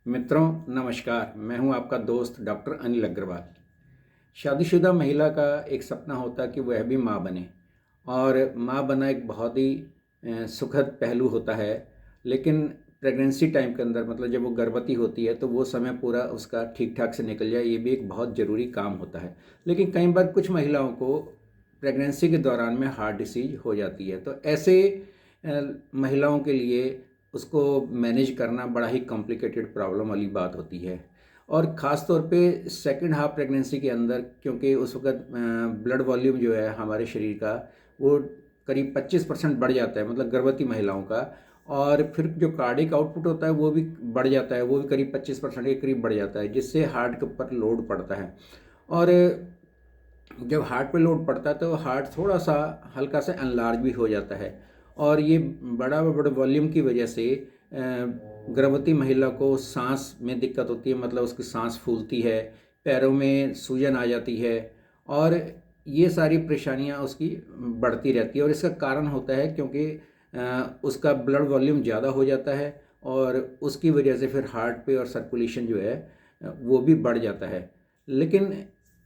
मित्रों नमस्कार। मैं हूं आपका दोस्त डॉक्टर अनिल अग्रवाल। शादीशुदा महिला का एक सपना होता है कि वह भी माँ बने, और माँ बनना एक बहुत ही सुखद पहलू होता है। लेकिन प्रेगनेंसी टाइम के अंदर, मतलब जब वो गर्भवती होती है, तो वो समय पूरा उसका ठीक ठाक से निकल जाए, ये भी एक बहुत ज़रूरी काम होता है। लेकिन कई बार कुछ महिलाओं को प्रेगनेंसी के दौरान में हार्ट डिसीज हो जाती है, तो ऐसे महिलाओं के लिए उसको मैनेज करना बड़ा ही कॉम्प्लिकेटेड प्रॉब्लम वाली बात होती है। और ख़ास तौर पे सेकंड हाफ प्रेगनेंसी के अंदर, क्योंकि उस वक्त ब्लड वॉल्यूम जो है हमारे शरीर का, वो करीब 25% बढ़ जाता है, मतलब गर्भवती महिलाओं का। और फिर जो कार्डिक आउटपुट होता है वो भी बढ़ जाता है, वो भी करीब 25% के करीब बढ़ जाता है, जिससे हार्ट के ऊपर लोड पड़ता है। और जब हार्ट पे लोड पड़ता है तो हार्ट थोड़ा सा हल्का सा एनलार्ज भी हो जाता है। और ये बड़ा वॉल्यूम की वजह से गर्भवती महिला को सांस में दिक्कत होती है, मतलब उसकी सांस फूलती है, पैरों में सूजन आ जाती है, और ये सारी परेशानियां उसकी बढ़ती रहती है। और इसका कारण होता है क्योंकि उसका ब्लड वॉल्यूम ज़्यादा हो जाता है, और उसकी वजह से फिर हार्ट पे और सर्कुलेशन जो है वो भी बढ़ जाता है। लेकिन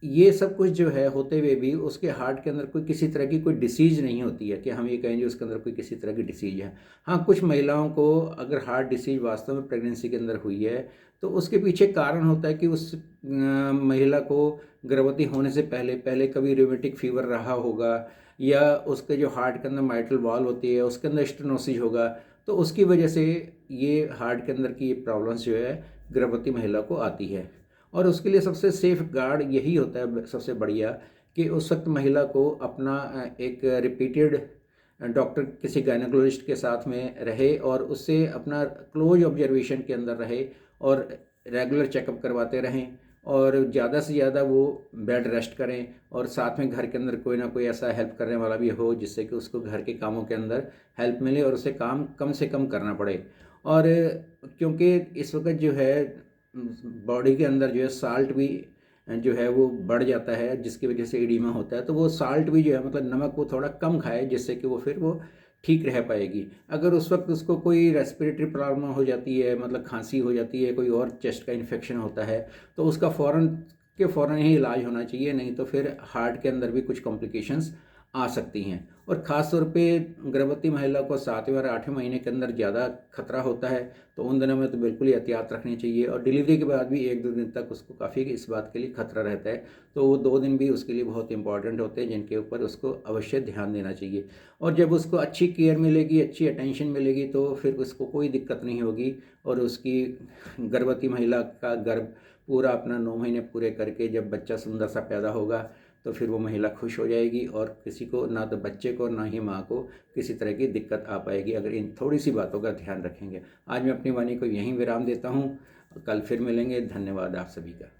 ये सब कुछ जो है होते हुए भी उसके हार्ट के अंदर कोई किसी तरह की कोई डिसीज़ नहीं होती है कि हम ये कहेंगे उसके अंदर कोई किसी तरह की डिसीज़ है। हाँ, कुछ महिलाओं को अगर हार्ट डिसीज़ वास्तव में प्रेगनेंसी के अंदर हुई है, तो उसके पीछे कारण होता है कि उस महिला को गर्भवती होने से पहले पहले कभी रूमेटिक फीवर रहा होगा, या उसके जो हार्ट के अंदर माइट्रल वॉल्व होती है उसके अंदर स्टेनोसिस होगा। तो उसकी वजह से ये हार्ट के अंदर की ये प्रॉब्लम्स जो है गर्भवती महिला को आती है। और उसके लिए सबसे सेफ गार्ड यही होता है, सबसे बढ़िया, कि उस वक्त महिला को अपना एक रिपीटेड डॉक्टर, किसी गायनेकोलॉजिस्ट के साथ में रहे, और उससे अपना क्लोज ऑब्जर्वेशन के अंदर रहे, और रेगुलर चेकअप करवाते रहें, और ज़्यादा से ज़्यादा वो बेड रेस्ट करें, और साथ में घर के अंदर कोई ना कोई ऐसा हेल्प करने वाला भी हो जिससे कि उसको घर के कामों के अंदर हेल्प मिले और उसे काम कम से कम करना पड़े। और क्योंकि इस वक्त जो है बॉडी के अंदर जो है साल्ट भी जो है वो बढ़ जाता है, जिसकी वजह से एडिमा होता है, तो वो साल्ट भी जो है, मतलब नमक, वो थोड़ा कम खाए, जिससे कि वो फिर वो ठीक रह पाएगी। अगर उस वक्त उसको कोई रेस्पिरेटरी प्रॉब्लम हो जाती है, मतलब खांसी हो जाती है, कोई और चेस्ट का इन्फेक्शन होता है, तो उसका फ़ौरन ही इलाज होना चाहिए, नहीं तो फिर हार्ट के अंदर भी कुछ कॉम्प्लिकेशंस आ सकती हैं। और ख़ास तौर पे गर्भवती महिला को 7वें और 8वें महीने के अंदर ज़्यादा खतरा होता है, तो उन दिनों में तो बिल्कुल ही एहतियात रखनी चाहिए। और डिलीवरी के बाद भी 1-2 दिन तक उसको काफ़ी इस बात के लिए खतरा रहता है, तो वो 2 दिन भी उसके लिए बहुत इंपॉर्टेंट होते हैं, जिनके ऊपर उसको अवश्य ध्यान देना चाहिए। और जब उसको अच्छी केयर मिलेगी, अच्छी अटेंशन मिलेगी, तो फिर उसको कोई दिक्कत नहीं होगी। और उसकी गर्भवती महिला का गर्भ पूरा अपना 9 महीने पूरे करके जब बच्चा सुंदर सा पैदा होगा, तो फिर वो महिला खुश हो जाएगी, और किसी को, ना तो बच्चे को ना ही माँ को, किसी तरह की दिक्कत आ पाएगी, अगर इन थोड़ी सी बातों का ध्यान रखेंगे। आज मैं अपनी वाणी को यहीं विराम देता हूँ, कल फिर मिलेंगे। धन्यवाद आप सभी का।